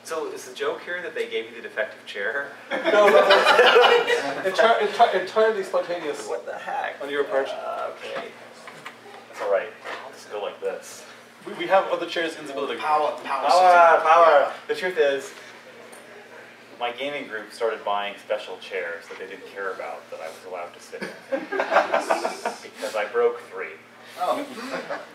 So is the joke here that they gave you the defective chair? No, entirely spontaneous. What the heck? On your part. Okay. That's all right. I'll just go like this. We have other chairs in the building. Power. Yeah. The truth is, my gaming group started buying special chairs that they didn't care about that I was allowed to sit in. Because I broke 3. Oh.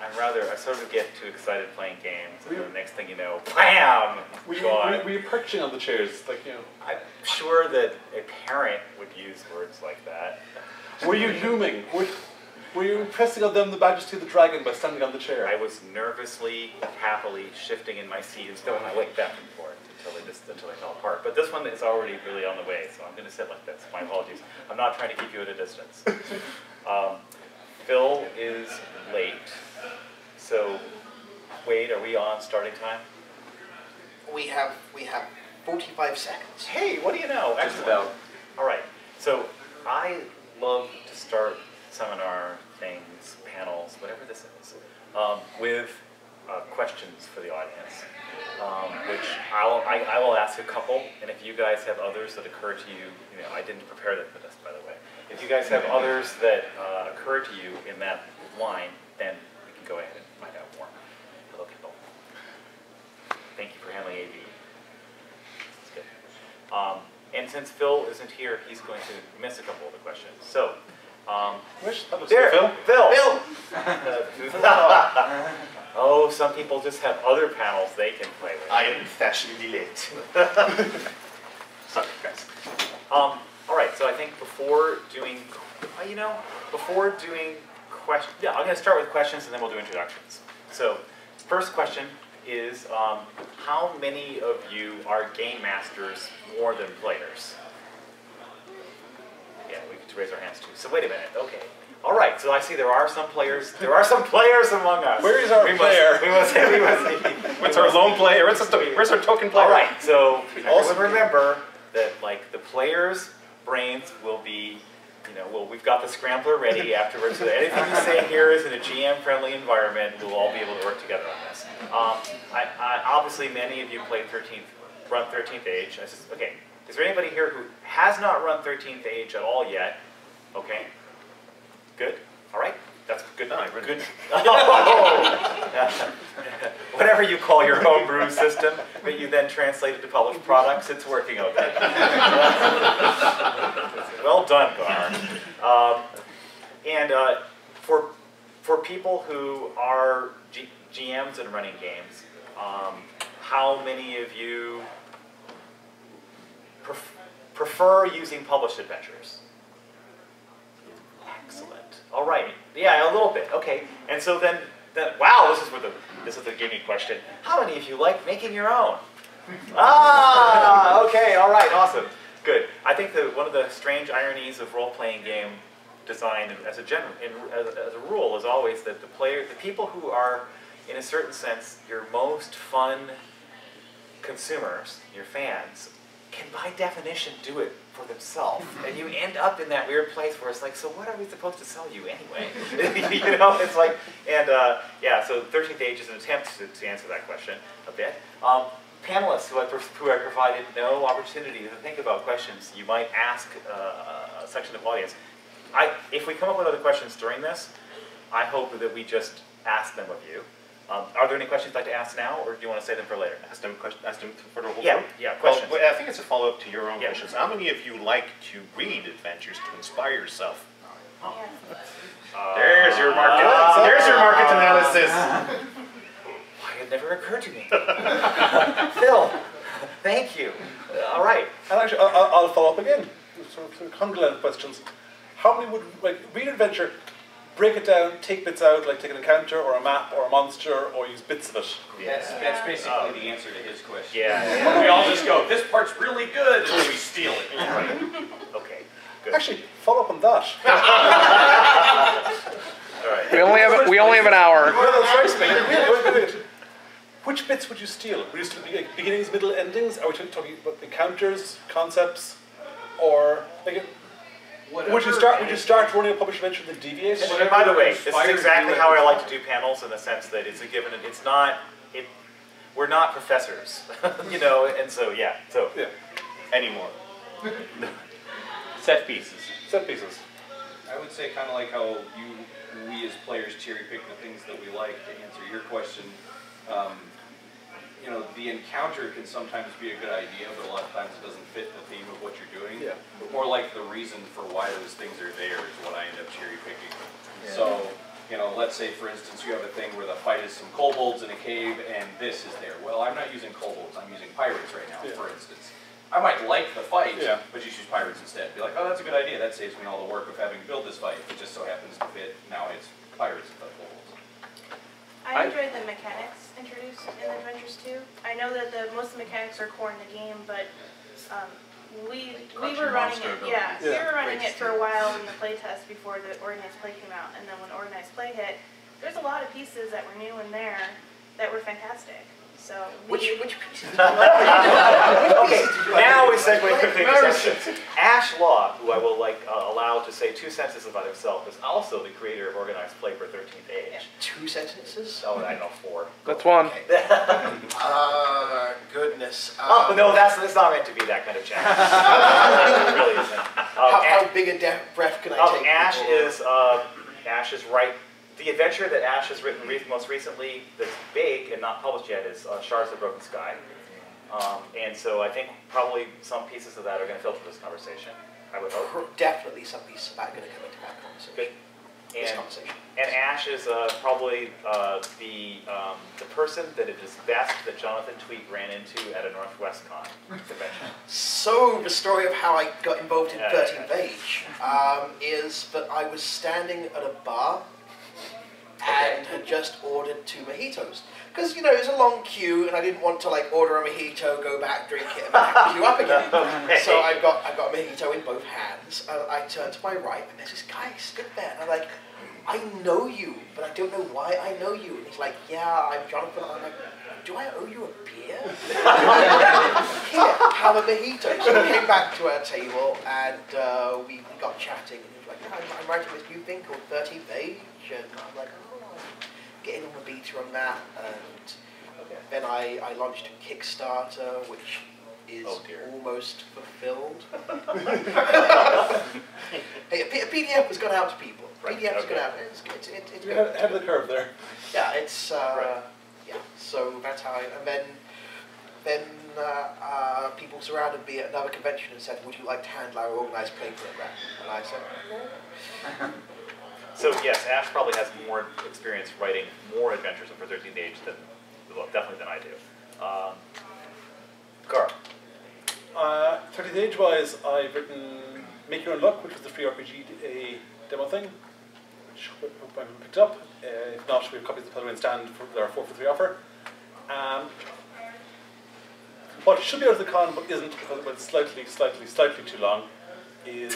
I sort of get too excited playing games, and the next thing you know, bam! Were gone. you perching on the chairs? Like, you know. I'm sure that a parent would use words like that. Were you looming? Were you impressing on them the majesty of the dragon by standing on the chair? I was nervously, happily shifting in my seat and throwing my weight back and forth until they fell apart. But this one is already really on the way, so I'm going to sit like this. My apologies. I'm not trying to keep you at a distance. Phil is late, so Wade, are we on starting time? We have 45 seconds. Hey, what do you know? Excellent. Just about. All right. So I love to start seminar things, panels, whatever this is, with questions for the audience, which I will ask a couple, and if you guys have others that occur to you, I didn't prepare them for this, by the way. If you guys have others that occur to you in that line, then we can go ahead and find out more. Hello, Kendall. Thank you for handling AV. That's good. And since Phil isn't here, he's going to miss a couple of the questions. So, there, Phil! Oh, some people just have other panels they can play with. I am fashionably late. Sorry, guys. All right, so I think before doing questions, yeah, I'm going to start with questions and then we'll do introductions. So, first question is, how many of you are game masters more than players? Yeah, we get to raise our hands too. So wait a minute, okay. All right, so I see there are some players among us. Where is our player? What's our lone player? Where's our token player? All right, so also remember that the players' brains will be, we've got the scrambler ready afterwards. So that anything you say here is in a GM-friendly environment. We'll all be able to work together on this. Obviously, many of you run 13th Age. Okay, is there anybody here who has not run 13th Age at all yet? Okay, good. All right, that's good. Good. Whatever you call your homebrew system, but you then translate it to published products, it's working okay. Well done, Gar. And for people who are GMs and running games, how many of you prefer using published adventures? Excellent. All right. Yeah, a little bit. Okay. And so then wow, this is the gaming question. How many of you like making your own? Okay. All right. Awesome. Good. I think that one of the strange ironies of role-playing game design, as a rule, is always that the people who are, in a certain sense, your most fun consumers, your fans, can by definition do it for themselves. And you end up in that weird place where it's like, so what are we supposed to sell you anyway? It's like, and yeah, so 13th Age is an attempt to answer that question a bit. Panelists who have provided no opportunity to think about questions you might ask a section of audience. If we come up with other questions during this, I hope that we just ask them of you. Are there any questions you'd like to ask now, or do you want to save them for later? Ask them for the whole group? Yeah, questions. Well, I think it's a follow-up to your own questions. How many of you like to read adventures to inspire yourself? There's your market. There's your market analysis. Why, it never occurred to me. Phil, thank you. All right. And actually, I'll follow up again. Sort of congruent questions. How many would read adventure? Break it down, take bits out, like take an encounter or a map or a monster, or use bits of it. That's basically the answer to his question. Yeah. We all just go, this part's really good, and then we steal it. Right. Okay. Good. Actually, follow up on that. All right. We only have an hour. Wait. Which bits would you steal? Would you steal beginnings, middle, endings? Are we talking about encounters, concepts, or would you start running a published adventure that deviates? And by the way, this is exactly how I like to do panels, in the sense that it's a given. It's not. we're not professors, you know, and so yeah. Anymore. Set pieces. Set pieces. I would say kind of like how we as players cherry pick the things that we like. To answer your question, you know, the encounter can sometimes be a good idea, but a lot of times it doesn't fit the theme of what you're doing. Yeah. But more like the reason for why those things are there is what I end up cherry picking. Yeah. So, you know, let's say for instance you have a thing where the fight is some kobolds in a cave and this is there. Well, I'm not using kobolds, I'm using pirates right now, for instance. I might like the fight, but just use pirates instead. Be like, oh, that's a good idea. That saves me all the work of having to build this fight. It just so happens to fit. Now it's pirates instead of kobolds. I enjoyed the mechanics introduced in Adventures 2. I know that most of the mechanics are core in the game, but we were running it. Yeah, we were running it for a while in the playtest before the organized play came out, and then when organized play hit, there's a lot of pieces that were new in there that were fantastic. So which pieces? Okay, now we segue quickly into sessions. Ash Law, who I will allow to say 2 sentences about himself, is also the creator of Organized Play for 13th Age. 2 sentences? Oh, I know 4. That's one. Okay. Goodness. Oh no, that's not meant to be that kind of challenge. It really isn't. How big a breath can I take? Ash is right. The adventure that Ash has written most recently that's big and not published yet is Shards of the Broken Sky. And so I think probably some pieces of that are going to filter this conversation, I would hope. Definitely some pieces of that are going to come into that conversation. And Ash is probably the person that it is best that Jonathan Tweet ran into at a Northwest Con convention. So the story of how I got involved in 13th Age is that I was standing at a bar and had just ordered 2 mojitos. Because, you know, it was a long queue and I didn't want to like order a mojito, go back, drink it, and back queue up again. So I got a mojito in both hands. And I turned to my right and there's this guy stood there and I'm like, I know you, but I don't know why I know you. And he's like, yeah, I'm Jonathan. I'm like, do I owe you a beer? Here, have a mojito. So we came back to our table and we got chatting and he was like, yeah, I'm writing this new thing called 13th Age. And I'm like, getting on the beta on that, and then I launched a Kickstarter, which is almost fulfilled. Hey, a PDF has gone out to people. PDF has gone out. It's You're ahead of the curve there. Yeah, it's yeah. So that's how. And then people surrounded me at another convention and said, "Would you like to handle our organized play program?" And I said, "No." So yes, Ash probably has more experience writing more adventures for 13th Age than, well, definitely than I do. Carl. 13th Age-wise, I've written Make Your Own Luck, which was the free RPG demo thing, which I picked up. If not, we have copies of the Pellerin stand for our 4 for 3 offer. What should be out of the con, but isn't because it's slightly too long, is...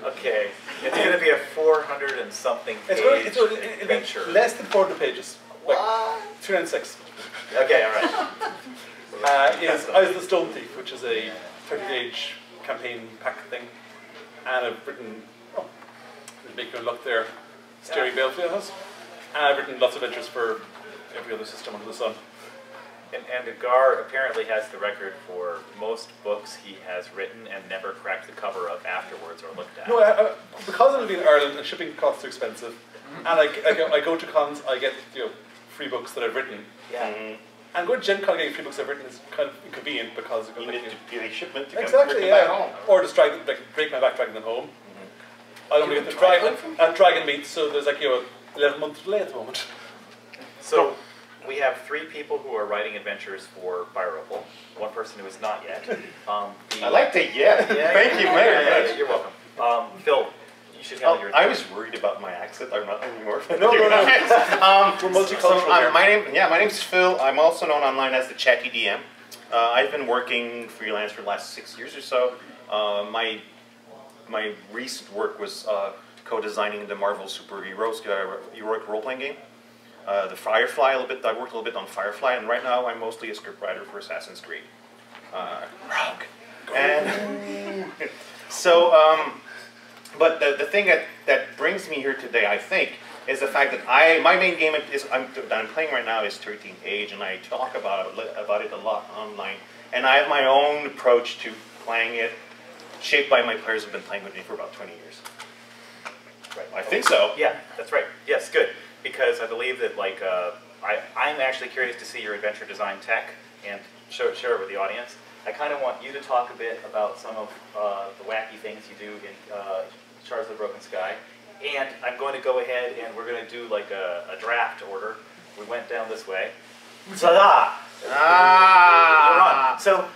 Okay, it's going to be a 400 and something page adventure. Less than 400 pages. Like 396. Okay, all right. Is Eyes of the Stone Thief, which is a 13th Age campaign pack thing. And I've written, Make Your Own Luck there, Steering Baleful has. And I've written lots of adventures for every other system under the sun. And Gar apparently has the record for most books he has written and never cracked the cover of afterwards or looked at. No, because I'm living in Ireland and shipping costs are expensive, and I go to cons, I get free books that I've written. Yeah. And going to Gen Con getting free books I've written is kind of inconvenient because you need to get a shipment to exactly, come back home. Or just break my back dragging them home. I don't get the dragon meat, so there's 11 months delay at the moment. So we have 3 people who are writing adventures for Byropal. 1 person who is not yet. I like that. Thank you very much. You're welcome. Phil, you should have your. I was worried about my accent. I'm not anymore. No. We're multicultural. My name's Phil. I'm also known online as the Chatty DM. I've been working freelance for the last 6 years or so. My recent work was co-designing the Marvel superheroes heroic role-playing game. The Firefly I worked a little bit on Firefly, and right now I'm mostly a scriptwriter for Assassin's Creed. Rogue. And so, but the thing that brings me here today, I think, is the fact that my main game that I'm playing right now is 13th Age, and I talk about it a lot online. And I have my own approach to playing it, shaped by my players who've been playing with me for about 20 years. Right. I think so. Yeah, that's right. Yes, good. Because I believe that, like, I'm actually curious to see your adventure design tech and share it with the audience. I kind of want you to talk a bit about some of the wacky things you do in Shards of the Broken Sky. And I'm going to go ahead and we're going to do like a draft order. We went down this way. Ta-da! So,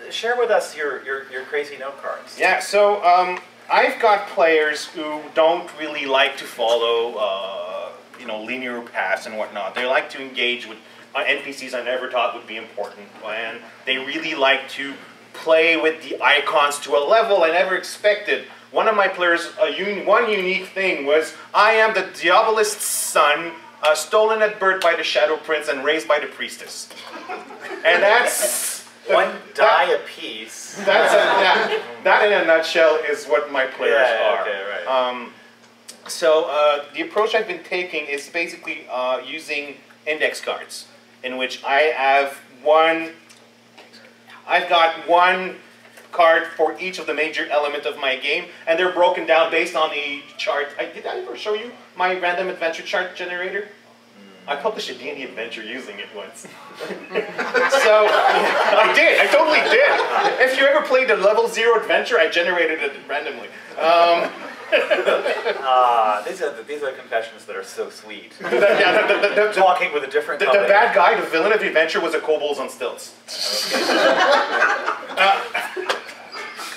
share with us your crazy note cards. Yeah, so I've got players who don't really like to follow, linear paths and whatnot. They like to engage with NPCs I never thought would be important, and they really like to play with the icons to a level I never expected. One of my players, one unique thing was, I am the Diabolist's son, stolen at birth by the Shadow Prince and raised by the Priestess. And that's... One die apiece. That in a nutshell is what my players are. Okay, right. So the approach I've been taking is basically using index cards, in which I've got one card for each of the major element of my game, and they're broken down based on the chart. Did I ever show you my random adventure chart generator? I published a D&D adventure using it once. So, I did. I totally did. If you ever played a level 0 adventure, I generated it randomly. These are confessions that are so sweet. The Talking with a different the bad guy, the villain of the adventure, was a kobolds on stilts.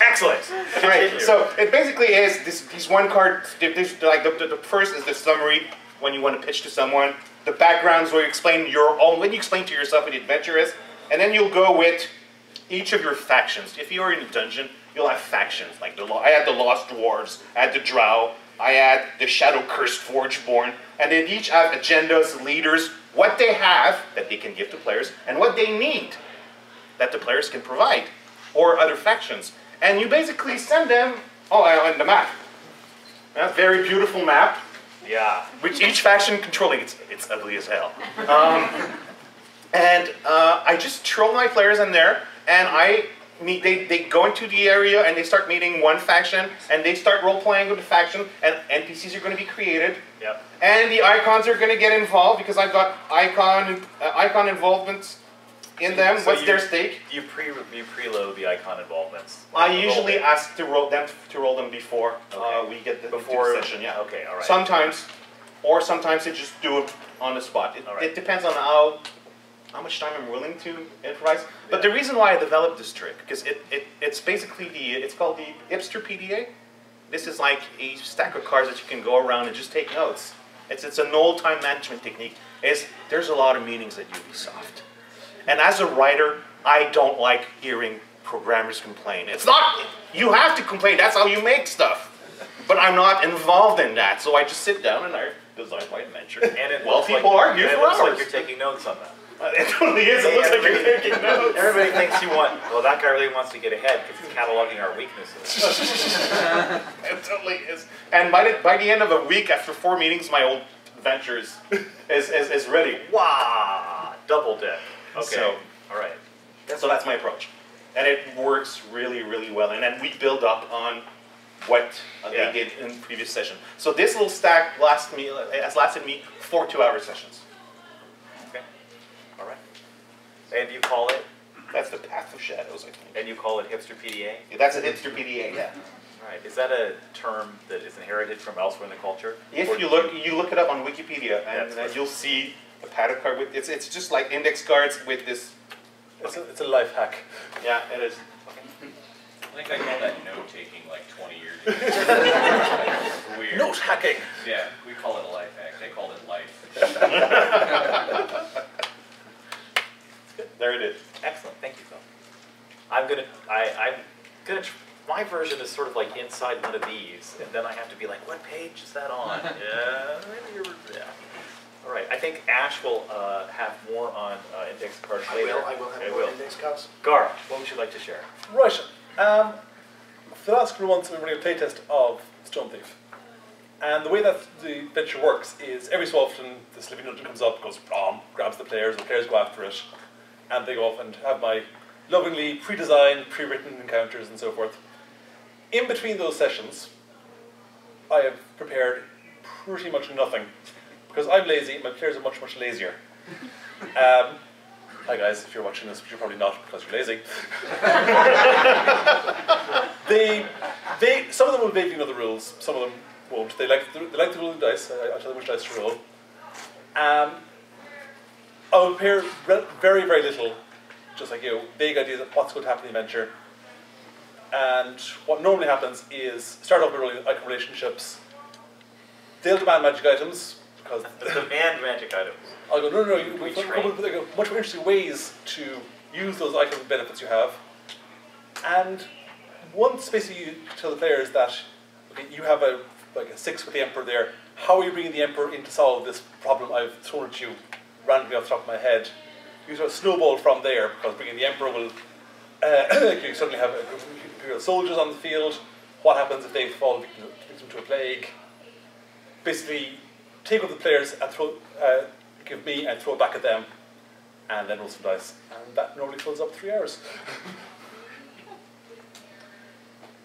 Excellent. Right. So it basically is this one card. The first is the summary when you want to pitch to someone. The backgrounds where you explain when you explain to yourself what the adventure is, and then you'll go with each of your factions. If you're in a dungeon, you'll have factions. Like I had the Lost Dwarves, I had the Drow, I had the Shadow Cursed Forgeborn, and they each have agendas, leaders, what they have that they can give to players, and what they need that the players can provide, or other factions. And you basically send them, and the map. A very beautiful map. Yeah. Which each faction controlling, it's ugly as hell. I just troll my players in there, and they go into the area and they start meeting one faction, and they start role-playing with the faction, and NPCs are going to be created. Yep. And the icons are going to get involved, because I've got icon involvements in them. So what's their stake? You preload the icon involvements. I usually ask to roll them before we get the session. Yeah. Okay. All right. Sometimes they just do it on the spot. It depends on how much time I'm willing to improvise. But the reason why I developed this trick, because it's basically it's called the Hipster PDA. This is like a stack of cards that you can go around and just take notes. It's an old time management technique. There's a lot of meetings at Ubisoft. And as a writer, I don't like hearing programmers complain. It's not, you have to complain, that's how you make stuff. But I'm not involved in that, so I just sit down and I design my adventure. And people argue for hours. It looks like you're taking notes on that. It totally is, it looks like you're taking notes. Everybody thinks that guy really wants to get ahead because he's cataloging our weaknesses. It totally is. And by the end of a week, after 4 meetings, my old adventure is ready. Wow, double dip. Okay, so, all right. So that's my approach. And it works really, really well. And then we build up on what they did in the previous session. So this little stack has lasted me 4 2-hour sessions. Okay, all right. And you call it? That's the Path of Shadows, I think. And you call it Hipster PDA? Yeah, that's a Hipster PDA, yeah. All right. Is that a term that is inherited from elsewhere in the culture? If you look it up on Wikipedia, and you'll see a pattern card with it's just like index cards with this. It's a life hack. Yeah, it is. I think I called that note taking like 20 years ago. Weird. Note hacking. Yeah, we call it a life hack. They called it life. There it is. Excellent. Thank you, Phil. My version is sort of like inside one of these, and then I have to be like, what page is that on? Yeah. All right. I think Ash will have more on index cards later. I will have more index cards. Garth, what would you like to share? Right. For the last couple of months, we were running a playtest of Stone Thief. And the way that the adventure works is every so often this living dungeon comes up, goes brom, grabs the players go after it, and they go off and have my lovingly pre-designed, pre-written encounters and so forth. In between those sessions, I have prepared pretty much nothing. Because I'm lazy, my players are much, much lazier. Hi guys, if you're watching this, but you're probably not because you're lazy. Some of them will vaguely know the rules, some of them won't. They like the roll of the dice, I tell them which dice to roll. I'll prepare very, very little, just like vague ideas of what's going to happen in the adventure. And what normally happens is start off with rolling icon relationships. They'll demand magic items, because demand magic items. I'll go, no, you come up with much more interesting ways to use those icon benefits you have. And once basically you tell the players that you have a 6 with the Emperor there, how are you bringing the Emperor in to solve this problem I've thrown at you randomly off the top of my head? You sort of snowball from there, because bringing the Emperor will you suddenly have a group of Imperial soldiers on the field. What happens if they fall victim to a plague? Basically, take over the players and give me and throw it back at them, and then roll some dice. And that normally fills up 3 hours.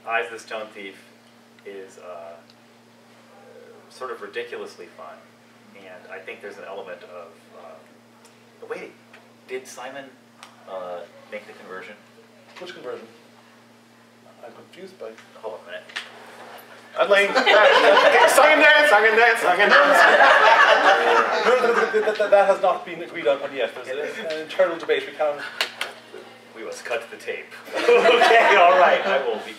Eyes of the Stone Thief is sort of ridiculously fun, and I think there's an element of wait, did Simon make the conversion? Which conversion? I'm confused by. Hold on a minute. Elaine, song and dance, song and dance, song and dance. No, that has not been agreed on yet. There's an internal debate. We must cut the tape. Okay, all right. I will be.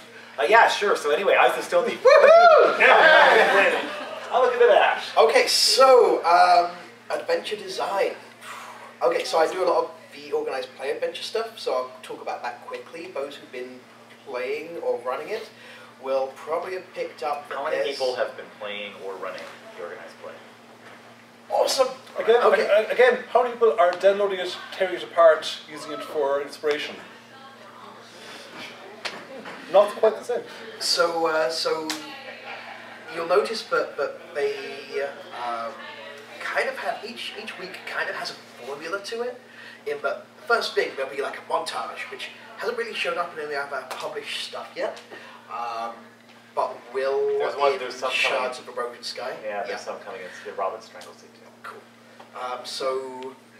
Yeah, sure. So anyway, Eyes of the Stone Thief. Woohoo! I'll look at the dash. Okay, so adventure design. Okay, so I do a lot of the organized play adventure stuff. So I'll talk about that quickly. Those who've been playing or running it will probably have picked up that how many people have been playing or running the organized play? Awesome. Again, how many people are downloading it, tearing it apart, using it for inspiration? Not quite the same. So you'll notice that they kind of have each week kind of has a formula to it. In the first thing there'll be like a montage, which hasn't really shown up in any of our published stuff yet, but will there's some Shards of a Broken Sky. Yeah, there's some coming. It's the Robin Strangled Sea too. Cool.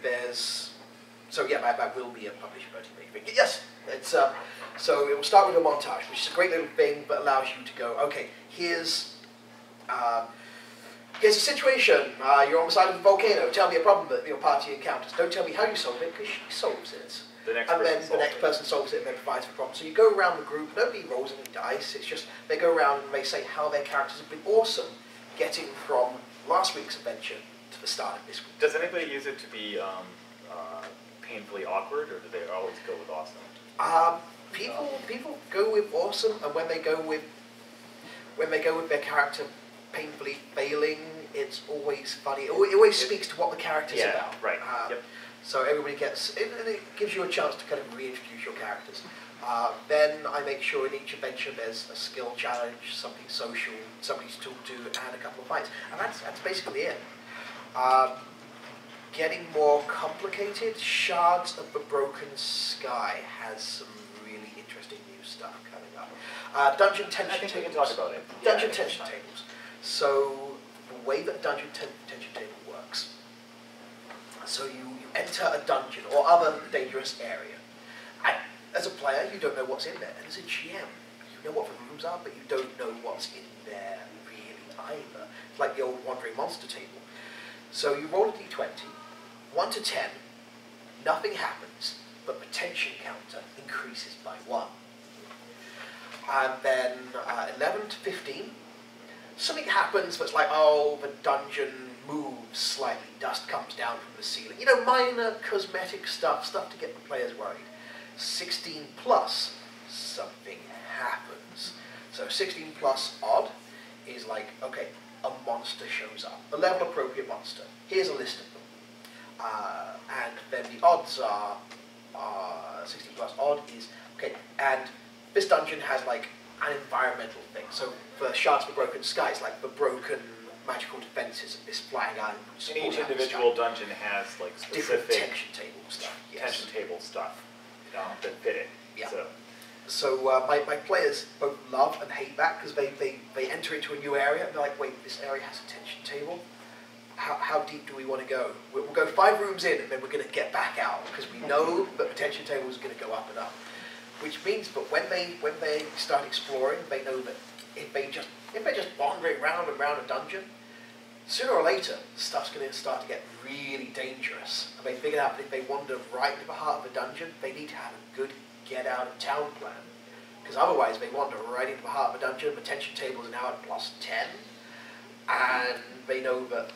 That will be a published version. Yes, it's so it will start with a montage, which is a great little thing, but allows you to go, okay, here's a situation. You're on the side of a volcano. Tell me a problem that your party encounters. Don't tell me how you solve it, because she solves it. The next person solves it and then provides the problem. So you go around the group. Nobody rolls any dice. It's just they go around and they say how their characters have been awesome, getting from last week's adventure to the start of this week. Does anybody use it to be painfully awkward, or do they always go with awesome? People go with awesome, and when they go with their character painfully failing, it's always funny. It always speaks to what the character's about. Right. Yep. So everybody gets it, and it gives you a chance to kind of reintroduce your characters. Then I make sure in each adventure there's a skill challenge, something social, somebody to talk to, and a couple of fights, and that's basically it. Getting more complicated, Shards of the Broken Sky has some really interesting new stuff coming up. Dungeon tension tables. We can talk about it. Dungeon tension tables. So the way that dungeon tension table works. So you enter a dungeon or other dangerous area, and as a player you don't know what's in there, and as a GM you know what the rooms are, but you don't know what's in there really either. It's like the old wandering monster table. So you roll a d20, 1 to 10, nothing happens, but the tension counter increases by 1. And then 11 to 15, something happens that's like, oh, the dungeon moves slightly, dust comes down from the ceiling. You know, minor cosmetic stuff to get the players worried. 16 plus, something happens. So 16 plus odd is like, okay, a monster shows up, a level appropriate monster. Here's a list of them. And then the odds are 16 plus odd is, okay, and this dungeon has like an environmental thing. So for Shards of the Broken Sky, it's like the broken magical defenses of this flying island. And each individual dungeon has like specific different tension table stuff. Yes. Tension table stuff that fit it. Yeah. So my players both love and hate that because they enter into a new area and they're like, wait, this area has a tension table? How deep do we want to go? We'll go 5 rooms in and then we're going to get back out because we know that the tension table is going to go up and up. Which means, but when they start exploring, they know that if they're just wandering round and round a dungeon, sooner or later, stuff's going to start to get really dangerous. And they figured out that if they wander right into the heart of a dungeon, they need to have a good get-out-of-town plan. Because otherwise, they wander right into the heart of a dungeon, the tension table is now at +10, and they know that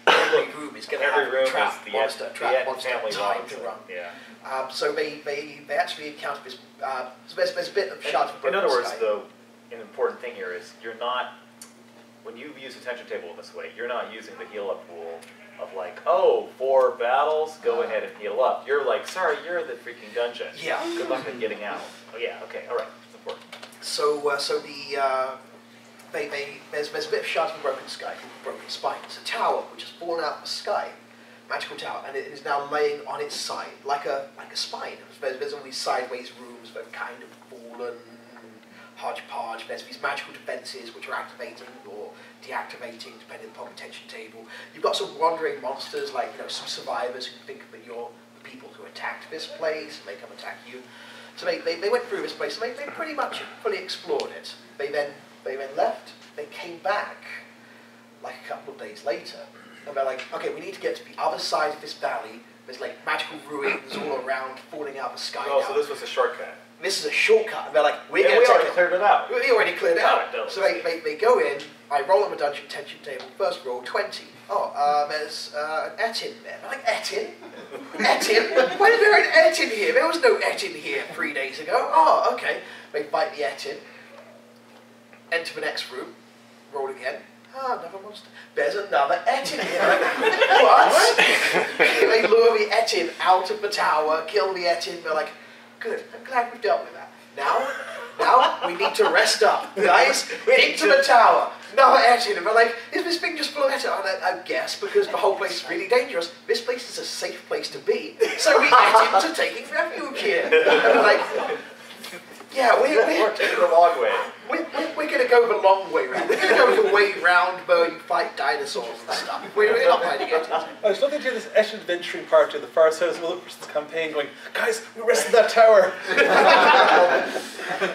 every room is going to have a trap monster, time to run. Yeah. So they actually encounter this. So there's a bit of Shards of the Broken In other words, Sky. though, an important thing here is you're not, when you use a tension table in this way, you're not using the heal up rule of like, oh, 4 battles, go ahead and heal up. You're like, sorry, you're the freaking dungeon. Yeah. Good luck in getting out. Oh yeah, okay, all right, that's important. So there's a bit of Shards of the Broken Sky called the Broken Spine. It's a tower which has fallen out of the sky, magical tower, and it is now laying on its side like a spine. There's all these sideways rooms that have kind of fallen, hodgepodge. There's these magical defenses which are activating or deactivating depending upon the tension table. You've got some wandering monsters like some survivors who think that you're the people who attacked this place and they come attack you. So they went through this place and they pretty much fully explored it. They then left. They came back like a couple of days later and they're like, okay, we need to get to the other side of this valley. There's like magical ruins all around falling out of the sky. Oh, so this was a shortcut. This is a shortcut. And they're like, we already cleared it out. We already cleared it out. No. So they go in, I roll on the dungeon tension table, first roll, 20. Oh, there's an Etin there. I'm like, Etin? Etin? Why is there an Etin here? There was no Etin here 3 days ago. Oh, okay. They fight the Etin, enter the next room, roll again. Ah, another monster. There's another Etin here. Like, what? They lure the Etin out of the tower, kill the Etin. They're like, good, I'm glad we've dealt with that. Now we need to rest up, guys. Into the tower. Another Etin. And they're like, is this thing just full of Etin? I guess, because the whole place is really dangerous. This place is a safe place to be, so the Etins are taking refuge here. And they're like, yeah, we're taking the long way. We're going to go the long way round. We're going to go the way round where you fight dinosaurs and stuff. We're not fighting Etins. I was looking to this Etin adventuring party at the far side of the other person's campaign going, guys, we rested that tower.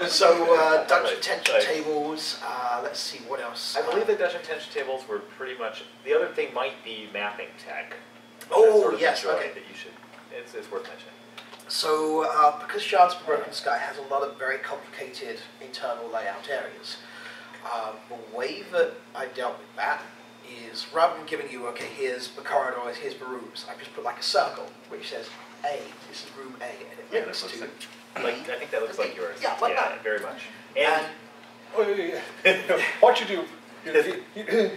So, dungeon tension tables, let's see, what else? I believe the dungeon tension tables were pretty much, the other thing might be mapping tech. Oh, yes, okay. That you should, it's worth mentioning. So, because Shards of the Broken Sky has a lot of very complicated internal layout areas, the way that I dealt with that is, rather than giving you, okay, here's the corridors, here's the rooms, I just put like a circle which says A, this is room A, and it links to I think that looks like yours. Yeah, like that. Very much. And what you do,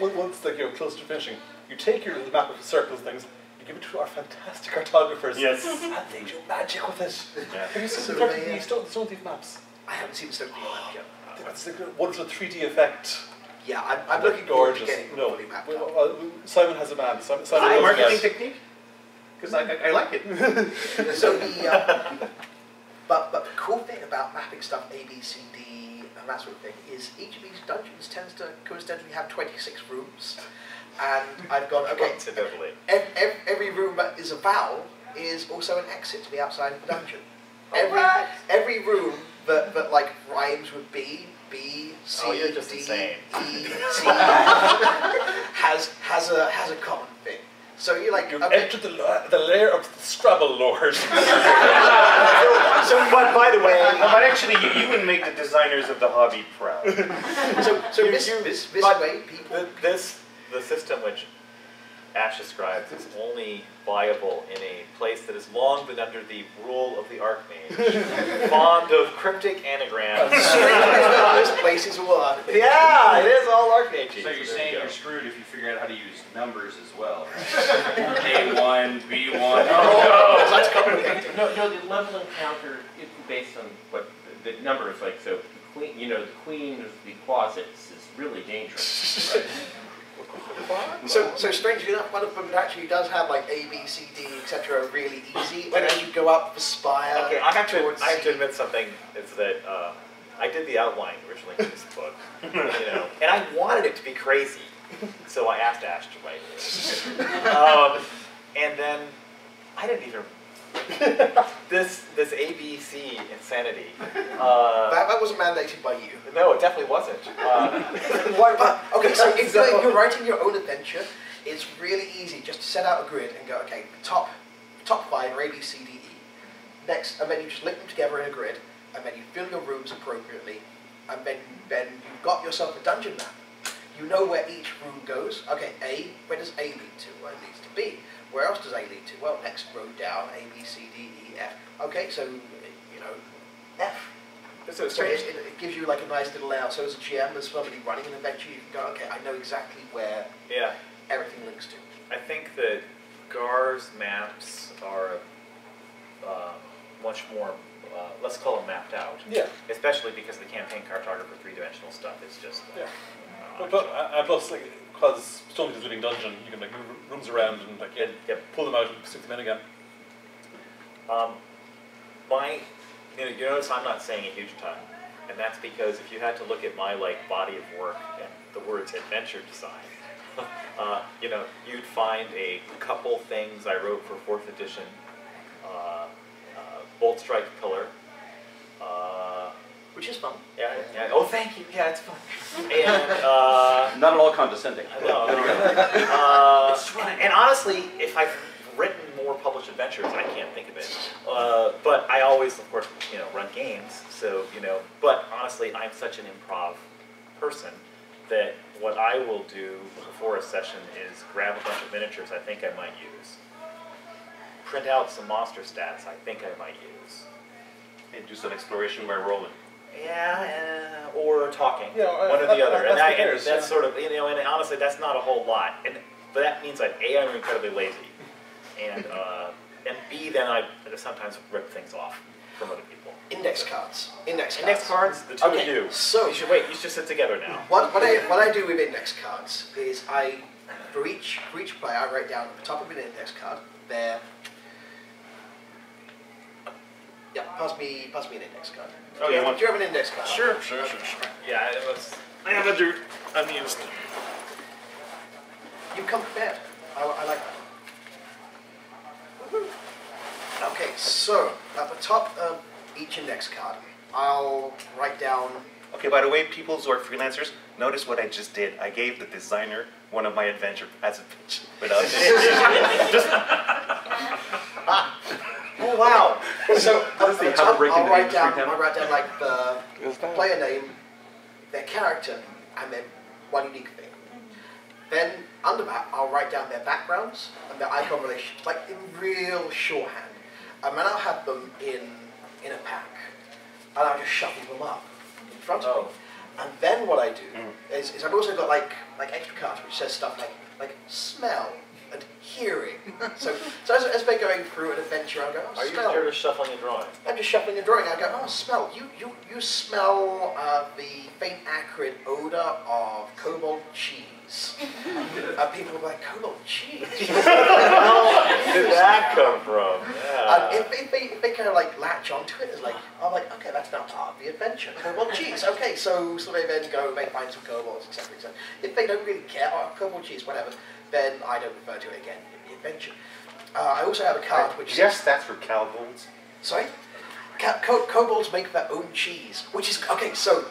once like you're close to finishing, you take your little map of circles and things, you give it to our fantastic cartographers, yes, and they do magic with it. Yeah. Have you seen the Stone Thief maps? I haven't seen the Stone Thief map yet. It's like a wonderful 3D effect. Yeah, I'm looking forward to gorgeous. getting No, fully mapped out. Simon has a man. Simon a knows marketing best. technique? Because I like it. So the but the cool thing about mapping stuff A, B, C, D, and that sort of thing is each of these dungeons tends to coincidentally have 26 rooms, and I've gone okay. Coincidentally, every room that is a vowel is also an exit to the outside of the dungeon. Every room that like rhymes with B, C, you're just D, insane. E, C has a common thing. So you're like, You've okay. entered the lair of the Scrabble Lord. So, but by the way, but actually, you would make the designers of the hobby proud. So this way, people. The system which Ash describes is only viable in a place that has long been under the rule of the Archmage, fond of cryptic anagrams. This place is one. Yeah, it is all Archmage. So you're saying you're screwed if you figure out how to use numbers as well. A1, B1. Oh, that's complicated. No, the level encounter is based on what the numbers like. So queen, the queen of the closets is really dangerous. Right? So strangely enough, one of them actually does have like A, B, C, D, etc. really easy, and as you go up the spire. Okay, I have to admit something. Is that I did the outline originally for this book, and I wanted it to be crazy, so I asked Ash to write it. And then I didn't even. this ABC insanity. That wasn't mandated by you. No, it definitely wasn't. Okay, so if you're writing your own adventure, it's really easy just to set out a grid and go, okay, top 5 are A, B, C, D, E. Next, and then you just link them together in a grid, and then you fill your rooms appropriately, and then you've got yourself a dungeon map. You know where each room goes. Okay, A, where does A lead to? Well, it leads to B. Where else does A lead to? Well, next row down, A, B, C, D, E, F. Okay, so, F. So it gives you like a nice little layout. So as a GM, as somebody running an adventure, you can go, okay, I know exactly where everything links to. I think that Gar's maps are much more, let's call them mapped out. Yeah. Especially because the campaign cartographer 3-dimensional stuff is just... Plus, like, because Stonehenge is a living dungeon, you can like move rooms around and like pull them out and stick them in again. You notice I'm not saying a huge ton, and that's because if you had to look at my body of work and the words adventure design, you'd find a couple things I wrote for 4th edition, Bolt Strike Pillar. Which is fun. Yeah. Oh, thank you. Yeah, it's fun. And not at all condescending. No. And honestly, if I've written more published adventures, I can't think of it. But I always, of course, run games. So But honestly, I'm such an improv person that what I will do before a session is grab a bunch of miniatures I think I might use, print out some monster stats I think I might use, and do some exploration by rolling. Yeah, or talking, one or the other. And that's sort of, and honestly, that's not a whole lot. But that means that A, I'm incredibly lazy, and B, then I sometimes rip things off from other people. Index cards, the two of you. So you should sit together now. What I do with index cards is for each player, I write down at the top of an index card there. Yeah, pass me an index card. Oh, do you have an index card? Sure. Yeah, I have a unused. You come prepared. I like that. Okay, so at the top of each index card, I'll write down... Okay, by the way, people who are freelancers, notice what I just did. I gave the designer one of my adventure as a pitch without just... Oh wow! So at the top, I'll write down like the player name, their character, and then one unique thing. Then under that, I'll write down their backgrounds and their icon relations, like in real shorthand. And then I'll have them in a pack, and I'll just shuffle them up in front of me. And then what I do is I've also got like extra cards which says stuff like smell and hearing. So as they're going through an adventure, I'll go, oh, smell. You're just shuffling and drawing. I'm just shuffling and drawing. I go, oh, smell. You smell the faint, acrid odor of cobalt cheese. People are like, cobalt cheese? Where did that come from? Yeah. If they kind of like latch onto it, it's like, I'm like, okay, that's now part of the adventure. Cobalt cheese. Okay, so they then go, they find some cobalts, etc., etc. If they don't really care, cobalt cheese, whatever, then I don't refer to it again in the adventure. I also have a card which says... that's for kobolds. Sorry? Kobolds make their own cheese, which is... Okay, so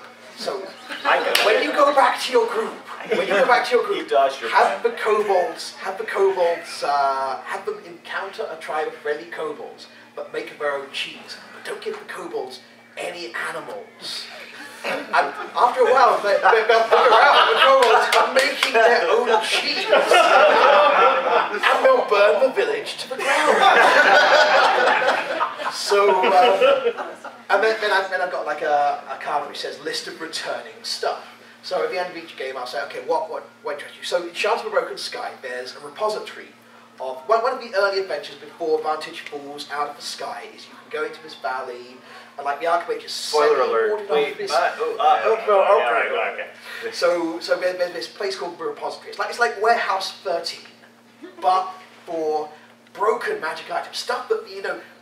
when you go back to your group, have the kobolds have them encounter a tribe of friendly kobolds, but make their own cheese. But don't give the kobolds any animals. And after a while, they'll figure out the kobolds are making their own cheese. And they'll burn the village to the ground. And then I've got like a card which says list of returning stuff. So at the end of each game, I'll say, okay, what interests you? So in Shards of a Broken Sky, there's a repository of one of the early adventures before Vantage falls out of the sky. Is you can go into this valley, and like the Archmage is Spoiler alert. Wait, this. Okay. So there's this place called the Repository. It's like Warehouse 13, but for broken magic items, stuff that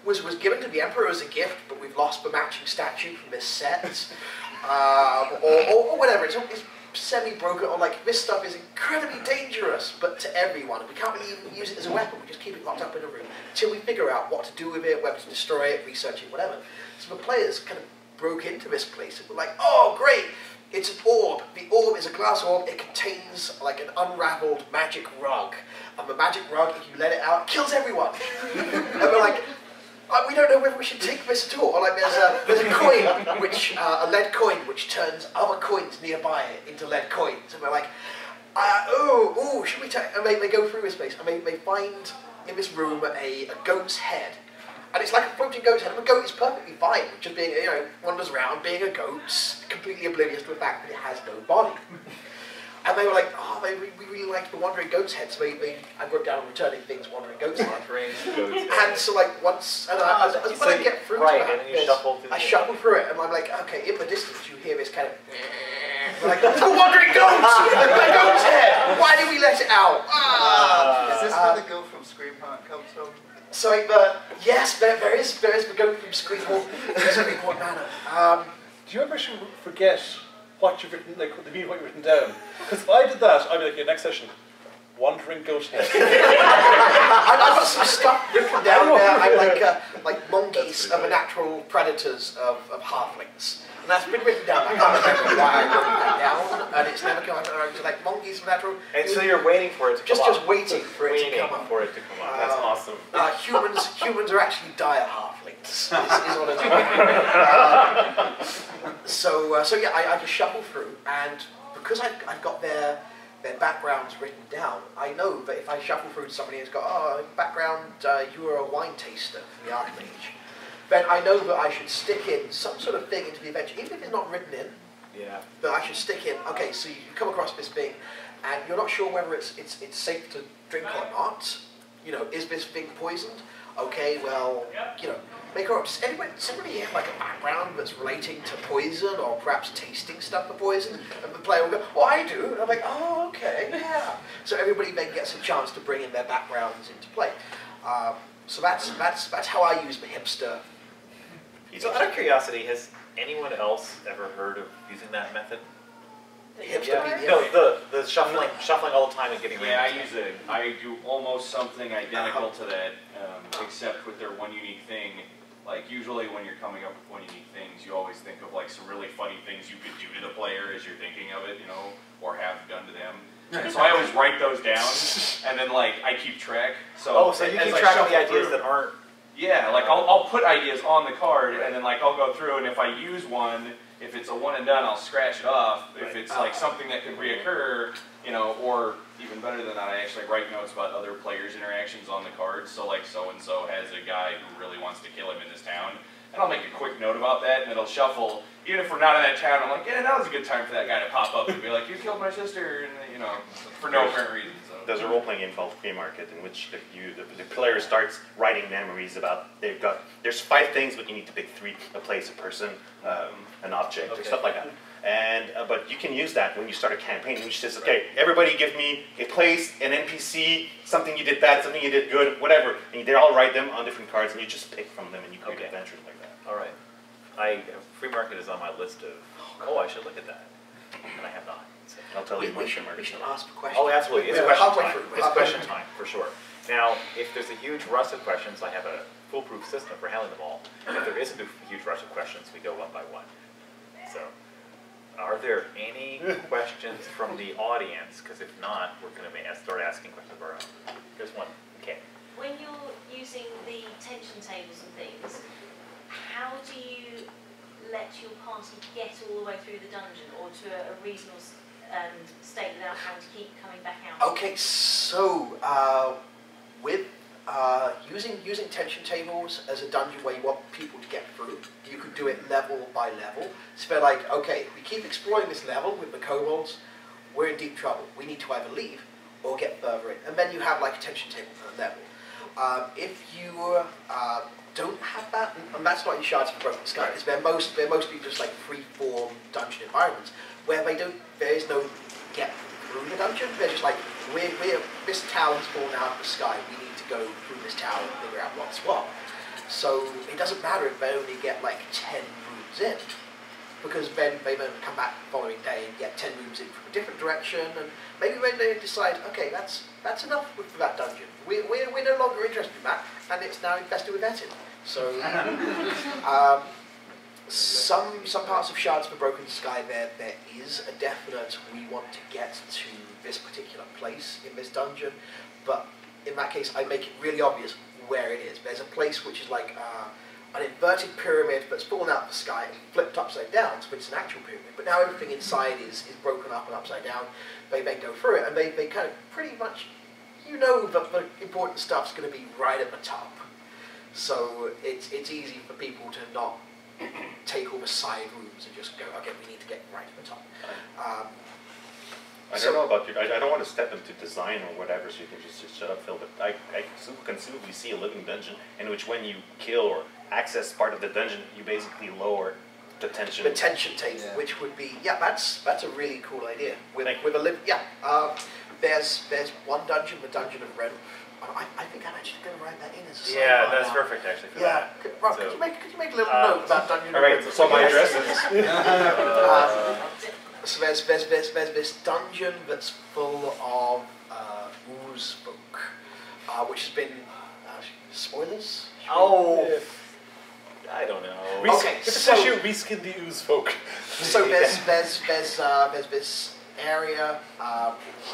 was given to the Emperor as a gift, but we've lost the matching statue from this set, or whatever. It's semi-broken, or like this stuff is incredibly dangerous, but to everyone. We can't really even use it as a weapon. We just keep it locked up in a room until we figure out what to do with it, whether to destroy it, research it, whatever. So the players kind of broke into this place and were like, "Oh, great! It's an orb. The orb is a glass orb. It contains like an unraveled magic rug, and the magic rug, if you let it out, kills everyone." And we're like, we don't know whether we should take this at all. Or like there's a coin, a lead coin, which turns other coins nearby into lead coins. And we're like, should we take? And they go through this place, and they find in this room a goat's head. And it's like a floating goat's head, and the goat is perfectly fine, just being, wanders around, being a goat, completely oblivious to the fact that it has no body. And they were like, we really like the wandering goat's head, so I wrote down returning things, wandering goat's head. And so like once, and when I get through to that, and then you shuffle through I shuffle through it, and I'm like, okay, in the distance you hear this kind of, like, it's a wandering goat! The goat's head! Why did we let it out? Is this where the girl from Scream Heart comes from? So, yes, there is the goat from Scream Heart Manor. Do you ever forget what you've written, like the meaning of what you've written down? Because if I did that, I'd be like, next session, wandering goat head. I've got some stuff written down there. I'm like monkeys are the natural predators of halflings. And that's been written down. I can't remember why I wrote that down, and it's never come up. So like monkeys are natural. And so you're waiting for it to come up. Just waiting for it to come up. That's awesome. Humans are actually dire halflings. Is what I mean. So yeah, I just shuffle through, and because I've got their backgrounds written down, I know that if I shuffle through to somebody who's got background, you were a wine taster for the Archmage, then I know that I should stick in some sort of thing into the adventure, even if it's not written in. Yeah. But I should stick in. Okay, so you come across this thing, and you're not sure whether it's safe to drink or not. Is this thing poisoned? Okay, well, make her up. Does somebody here have like a background that's relating to poison, or perhaps tasting stuff for poison? And the player will go, "Oh, I do." And I'm like, "Oh, okay, yeah." So everybody then gets a chance to bring in their backgrounds into play. So that's how I use the hipster. So out of curiosity, has anyone else ever heard of using that method? The hipster BDM? No, the shuffling all the time and getting rid of it. I do almost something identical to that, except with their one unique thing. Like usually when you're coming up with one unique things, you always think of like some really funny things you could do to the player as you're thinking of it, or have done to them. And so I always write those down, and then like I keep track. So you keep track of the ideas that aren't. Yeah, like I'll put ideas on the card, and then like I'll go through, and if I use one, if it's a one and done, I'll scratch it off. If it's like something that could reoccur, or even better than that, I actually write notes about other players' interactions on the cards. So like so-and-so has a guy who really wants to kill him in this town, and I'll make a quick note about that, and it'll shuffle. Even if we're not in that town, I'm like, yeah, that was a good time for that guy to pop up and be like, you killed my sister, and for no apparent reason. There's a role-playing game called Free Market in which the player starts writing memories about there's 5 things, but you need to pick 3: a place, a person, an object, or stuff like that. And but you can use that when you start a campaign, which says, okay, everybody give me a place, an NPC, something you did bad, something you did good, whatever. And they all write them on different cards, and you just pick from them, and you create adventures like that. All right. Free Market is on my list of. I should look at that, and I have not. I'll tell you We should ask for questions. Oh, absolutely. It's question time, for sure. Now, if there's a huge rush of questions, I have a foolproof system for handling them all. And if there isn't a huge rush of questions, we go one by one. So, are there any questions from the audience? Because if not, we're going to start asking questions of our own. Here's one. Okay. When you're using the tension tables and things, how do you let your party get all the way through the dungeon, or to a reasonable state without having to keep coming back out? Okay, so with using tension tables as a dungeon where you want people to get through, you could do it level by level. So they're like, okay, if we keep exploring this level with the kobolds, we're in deep trouble. We need to either leave or get further in. And then you have like a tension table per level. If you don't have that, and that's not in Shards of the Broken Sky, because they're mostly just like free-form dungeon environments, where there is no get through the dungeon. They're just like, this tower's fallen out of the sky, we need to go through this tower and figure out what's what. So it doesn't matter if they only get like 10 rooms in, because then they then come back the following day and get 10 rooms in from a different direction, and maybe when they decide, okay, that's enough for that dungeon. We're no longer interested in that, and it's now infested with Etin. So some parts of Shards of the Broken Sky there is a definite, we want to get to this particular place in this dungeon, but in that case I make it really obvious where it is. There's a place which is like an inverted pyramid that's fallen out of the sky and flipped upside down, so it's an actual pyramid, but now everything inside is broken up and upside down. They then go through it, and they kind of pretty much, you know that the important stuff's going to be right at the top. So it's easy for people to not take all the side rooms and just go, okay, we need to get right at the top. I don't know about you. I don't want to step into design or whatever, so you can just shut up, Phil. But I conceivably see a living dungeon in which, when you kill or access part of the dungeon, you basically lower the tension. The tension table, which would be that's a really cool idea. With a there's one dungeon, the Dungeon of Red. I think I'm actually going to write that in as a sidebar. Yeah, that's perfect actually for that. Rob, So, could you make a little note about Dungeon of Red? Red? So my address is. So there's this dungeon that's full of ooze folk, which has been spoilers. Oh, I don't know. Okay, so reskin the ooze folk. So there's this area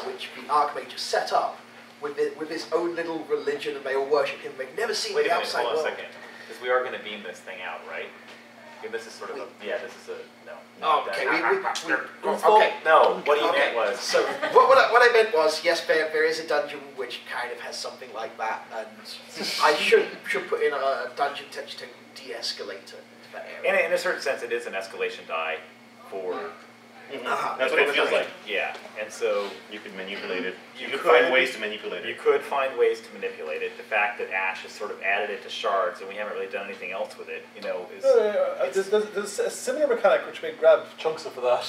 which the Archmage set up with his own little religion, and they all worship him. They've never seen the outside world. Hold on a second, because we are going to beam this thing out, right? Okay, this is sort of this is a no. Oh, okay. Okay. No, what you meant was. So what I meant was, yes, there is a dungeon which kind of has something like that, and I should put in a dungeon tension de-escalator into that area. In a certain sense, it is an escalation die for. That's what it feels like. Yeah, and so you could manipulate it. You could find ways to manipulate it. You could find ways to manipulate it. The fact that Ash has sort of added it to shards, and we haven't really done anything else with it, you know, is. There's a similar mechanic which may grab chunks of that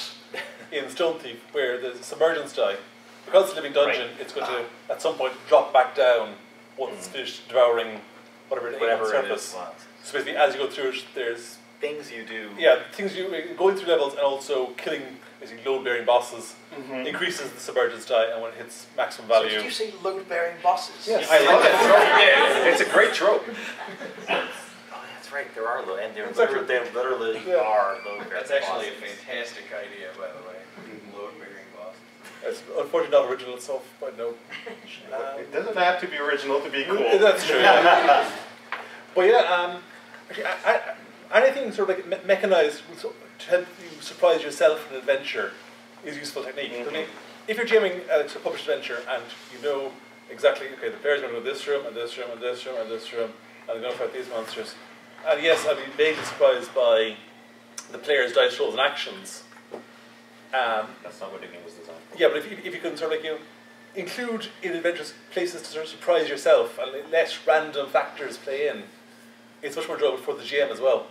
in Stone Thief, where there's a submergence die. Because it's a living dungeon, it's going to at some point drop back down once it's finished devouring whatever it is on the surface. So basically, as you go through it, there's things you do. Yeah, things you going through levels and also killing basically load-bearing bosses increases the submergence die, and when it hits maximum value. So did you say load-bearing bosses? Yes, I love it. It's a great trope. Oh, that's right. There are load, and they literally are load-bearing. That's actually a fantastic idea, by the way. Load-bearing bosses. It's unfortunately not original itself, but no. It doesn't have to be original to be cool. That's true. Yeah. But yeah, anything sort of like mechanized to help you surprise yourself in an adventure is a useful technique. I mean, if you're jamming a published adventure and you know exactly, okay, the player's going to go this room and this room and this room and this room, and they're going to fight these monsters. And yes, I'll be vaguely surprised by the player's dice rolls and actions. That's not what the game was designed for. Yeah, but if you can sort of like include in adventures places to sort of surprise yourself and let random factors play in, it's much more enjoyable for the GM as well.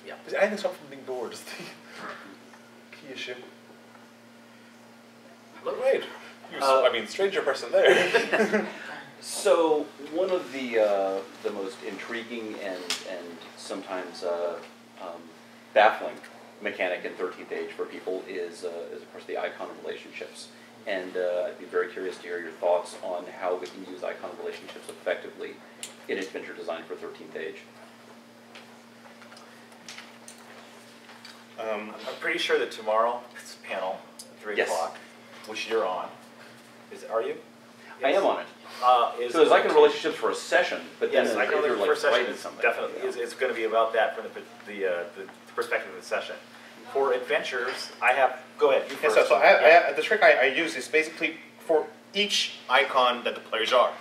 Yeah. Because anything stops from being bored is the key issue. Right. I mean, stranger person there. So one of the most intriguing and sometimes baffling mechanic in 13th Age for people is of course the icon relationships. And I'd be very curious to hear your thoughts on how we can use icon relationships effectively in adventure design for 13th Age. I'm pretty sure that tomorrow it's a panel, 3 o'clock, which you're on. Are you? I am on it. So there's icon relationships for a session, but then icon you're like session something. Definitely, it's going to be about that from the perspective of the session. For adventures, I have. Go ahead. You first. So the trick I use is basically for each icon that the players are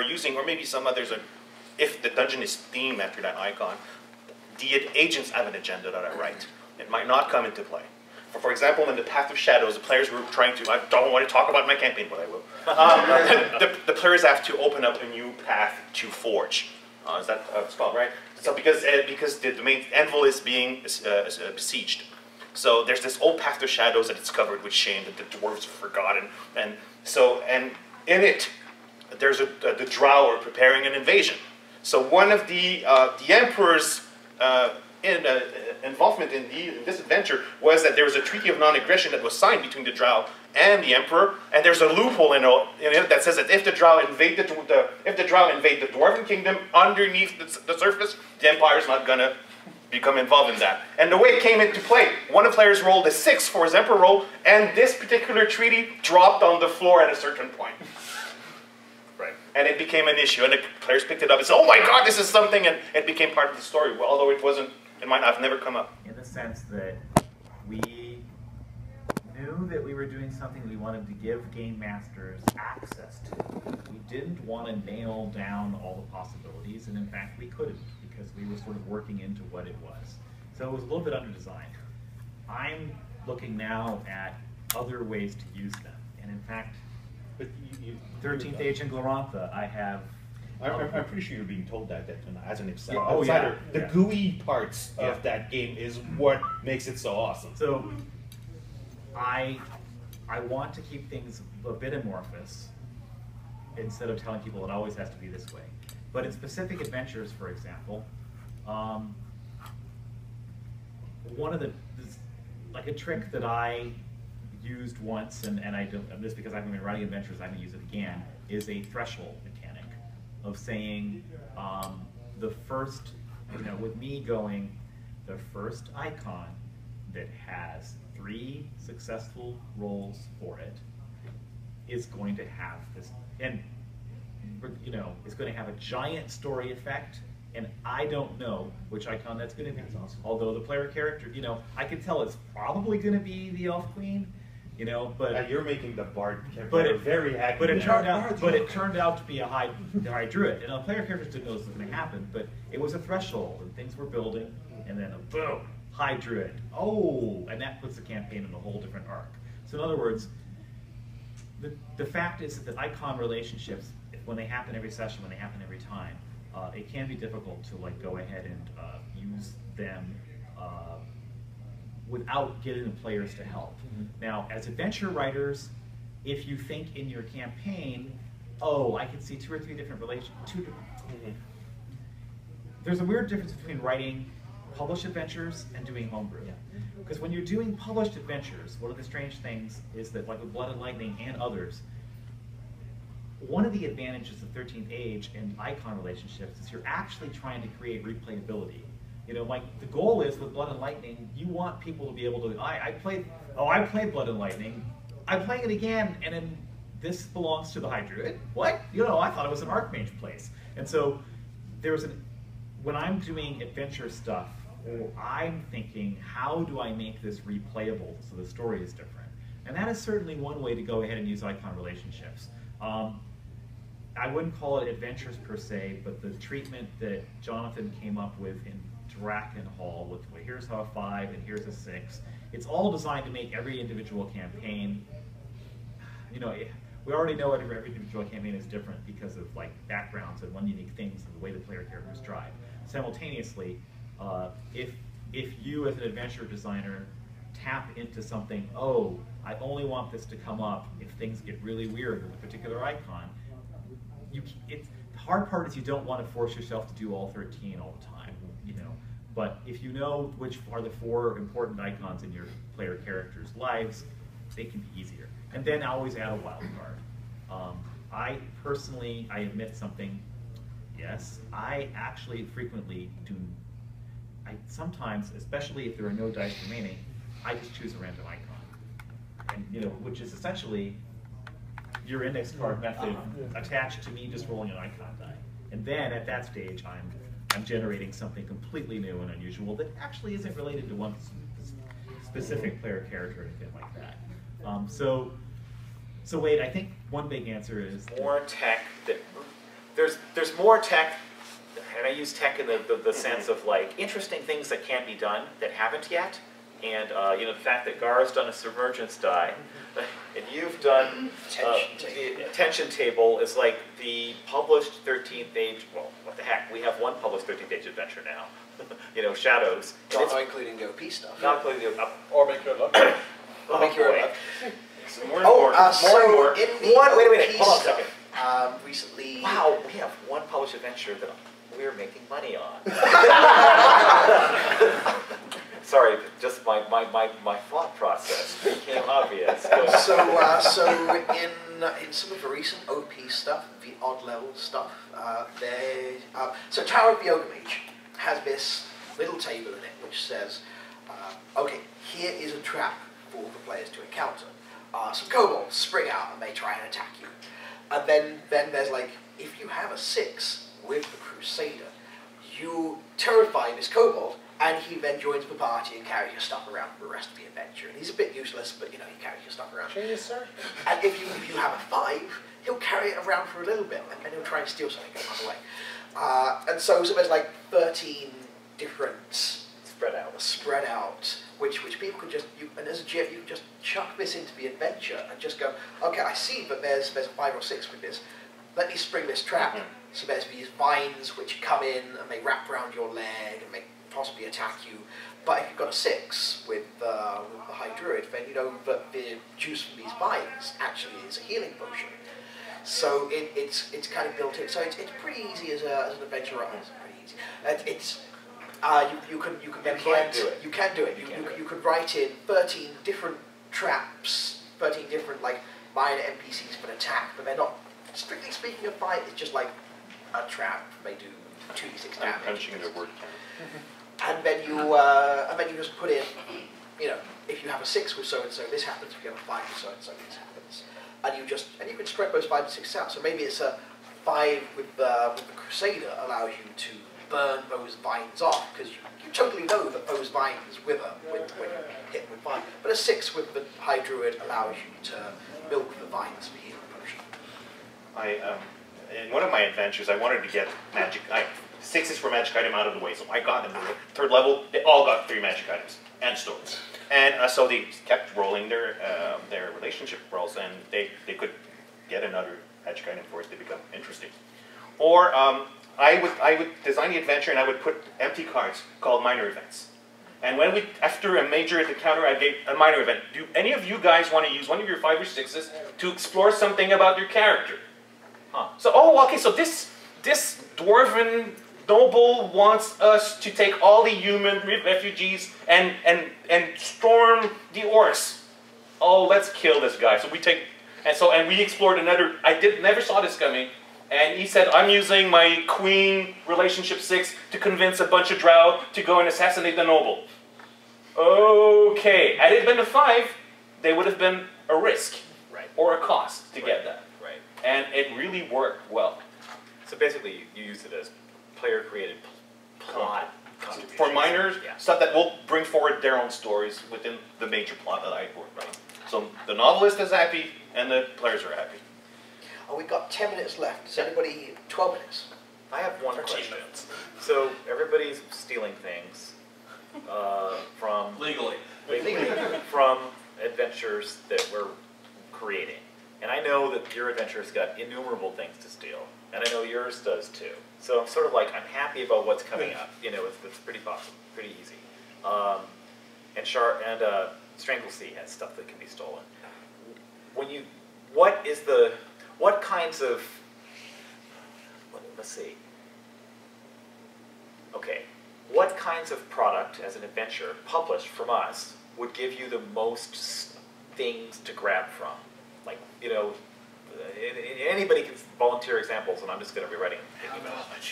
using, or maybe some others are. If the dungeon is themed after that icon, the agents have an agenda that I write. It might not come into play. For example, in the Path of Shadows, the players were trying to, I don't want to talk about my campaign, but I will. The players have to open up a new path to forge. Is that spelled right? So because the main anvil is being besieged. So there's this old Path of Shadows that it's covered with shame that the dwarves have forgotten. And in it, there's the drow are preparing an invasion. So one of the emperor's involvement in this adventure was that there was a treaty of non-aggression that was signed between the drow and the emperor, and there's a loophole in it that says that if the drow invade the dwarven kingdom underneath the surface, the empire is not gonna become involved in that. And the way it came into play, one of the players rolled a 6 for his emperor roll, and this particular treaty dropped on the floor at a certain point. Right. And it became an issue, and the players picked it up and said, "Oh my God, this is something," and it became part of the story, although it wasn't. It might have never come up. In the sense that we knew that we were doing something we wanted to give game masters access to. We didn't want to nail down all the possibilities, and in fact we couldn't, because we were sort of working into what it was. So it was a little bit under-designed. I'm looking now at other ways to use them, and in fact, but 13th Age in Glorantha, I have. I'm pretty sure you're being told that as an outsider. Yeah, oh, yeah. The gooey parts of that game is what makes it so awesome. So I want to keep things a bit amorphous instead of telling people it always has to be this way. But in specific adventures, for example, one of like a trick that I used once, and I don't, this because I've been writing adventures, I haven't used it again, is a threshold mechanic of saying the first, with me going, the first icon that has 3 successful rolls for it is going to have this, and it's going to have a giant story effect, and I don't know which icon that's going to be. Awesome. Although the player character, I can tell it's probably going to be the Elf Queen, but you're making the bard character very happy. But it turned out to be a high druid, and the player characters didn't know this was going to happen. But it was a threshold, and things were building, and then boom, high druid. Oh, and that puts the campaign in a whole different arc. So in other words, the fact is that the icon relationships, when they happen every session, when they happen every time, it can be difficult to go ahead and use them without getting the players to help. Mm-hmm. Now, as adventure writers, if you think in your campaign, I can see 2 or 3 different relations. Mm-hmm. There's a weird difference between writing published adventures and doing homebrew. Because when you're doing published adventures, one of the strange things is that, like with Blood and Lightning and others, one of the advantages of 13th Age and icon relationships is you're actually trying to create replayability. The goal is with Blood and Lightning, you want people to be able to, I played Blood and Lightning, I'm playing it again, and then this belongs to the High Druid? What? I thought it was an Archmage place. And so when I'm doing adventure stuff, I'm thinking, how do I make this replayable so the story is different? And that is certainly one way to go ahead and use icon relationships. I wouldn't call it adventures per se, but the treatment that Jonathan came up with in Drakkenhall with, here's how a 5 and here's a 6, it's all designed to make every individual campaign, we already know every individual campaign is different because of backgrounds and one unique things and the way the player characters drive. Simultaneously, if you as an adventure designer tap into something, I only want this to come up if things get really weird with a particular icon, the hard part is you don't want to force yourself to do all 13 all the time, But if you know which are the 4 important icons in your player characters' lives, they can be easier. And then always add a wild card. I personally, I admit something, yes, I actually frequently do, sometimes, especially if there are no dice remaining, I just choose a random icon. And, which is essentially your index card method attached to me just rolling an icon die. And then at that stage, I'm generating something completely new and unusual that actually isn't related to one specific player character or anything like that. So Wade, I think one big answer is more tech. There's more tech, and I use tech in the sense of interesting things that can't be done that haven't yet, And you know, the fact that Gar's done a submergence die, and you've done the tension table is like the published 13th age. Well, what the heck? We have one published 13th age adventure now. You know, Shadows. Not including the OP stuff. Not including the or Make Your Luck. Or Make Your Luck. More and more. So in the wait a minute. Hold on a stuff, second. recently. Wow, we have one published adventure that we're making money on. Sorry, just my thought process became obvious. So in some of the recent OP stuff, the odd level stuff, so Tower of the Ogre Mage has this little table in it which says, okay, here is a trap for the players to encounter. Some kobolds spring out and they try and attack you. And then there's like, if you have a 6 with the Crusader, you terrify this kobold, and he then joins the party and carries your stuff around for the rest of the adventure. And he's a bit useless, but you know, he carries your stuff around. Genius, sir. And if you have a 5, he'll carry it around for a little bit, and then he'll try and steal something and run away. And so there's like 13 different spread out, which people can just, and as a GM, you can just chuck this into the adventure and just go, okay, I see, but there's a 5 or 6 with this. Let me spring this trap. So there's these vines which come in and they wrap around your leg and they possibly attack you. But if you've got a 6 with the High Druid, then you know that the juice from these vines actually is a healing potion. So it's kind of built in. So it's pretty easy as an adventure run. It's pretty easy. You can do it. You could write in 13 different traps, 13 different like minor NPCs for an attack, but they're not strictly speaking a fight. It's just like a trap. They do 2d6 damage. Punching the word and then you just put in, you know, if you have a 6 with so and so, this happens. If you have a 5 with so and so, this happens. And you can spread those 5 and 6 out. So maybe it's a 5 with the Crusader allows you to burn those vines off, because you totally know that those vines wither when you hit with fire. But a 6 with the High Druid allows you to milk the vines for healing potion. In one of my adventures, I wanted to get magic. 6s for magic item out of the way, so I got them. Third level, they all got 3 magic items and stories, and so they kept rolling their relationship rolls, and they could get another magic item for it to become interesting. Or I would design the adventure and I would put empty cards called minor events. And when after a major encounter, I gave a minor event. Do any of you guys want to use one of your 5 or 6s to explore something about your character? So, okay, so this dwarven noble wants us to take all the human refugees and storm the orcs. Oh, let's kill this guy. So we take, and we explored another. Never saw this coming. And he said, I'm using my queen relationship 6 to convince a bunch of drow to go and assassinate the noble. Okay, had it been a 5, they would have been a risk or a cost to get that. Right. And it really worked well. So basically, you use it as player-created plot for minors, stuff that will bring forward their own stories within the major plot that I work. Right. So the novelist is happy, and the players are happy. Oh, we've got 10 minutes left. Does anybody, 12 minutes? I have one question. So everybody's stealing things from legally from adventures that we're creating, and I know that your adventure's got innumerable things to steal, and I know yours does too. So I'm sort of like, I'm happy about what's coming up. You know, it's pretty possible, pretty easy. And Strangle Sea has stuff that can be stolen. What kinds of, let's see. Okay, what kinds of product as an adventure published from us would give you the most things to grab from? Like, you know, anybody can volunteer examples, and I'm just going to be writing.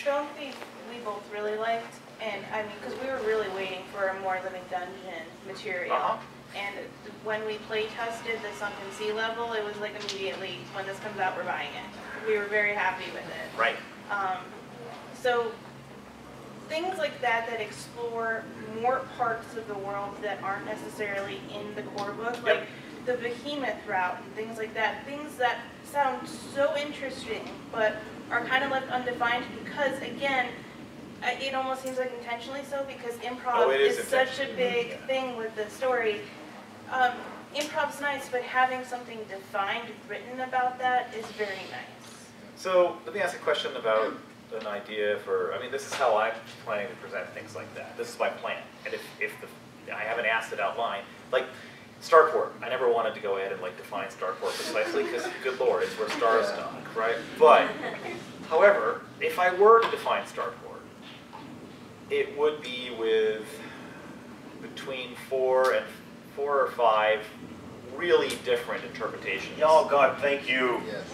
Don't think we both really liked, and I mean, because we were really waiting for a more living dungeon material. And when we play tested the Sunken Sea level, it was like immediately, when this comes out, we're buying it. We were very happy with it. Right. So things like that explore more parts of the world that aren't necessarily in the core book, like the Behemoth route and things like that. Things that sound so interesting, but are kind of left undefined because, again, it almost seems like intentionally so, because improv is such a big thing with the story. Improv's nice, but having something defined, written about that is very nice. So let me ask a question about an idea for, I mean, this is how I'm planning to present things like that. This is my plan. And if I haven't asked it outlined, like Starport, I never wanted to go ahead and like define Starport precisely, because good lord, it's where stars dock, right? But, however, if I were to define Starport, it would be with between 4 or 5 really different interpretations. Oh God, thank you. Yes.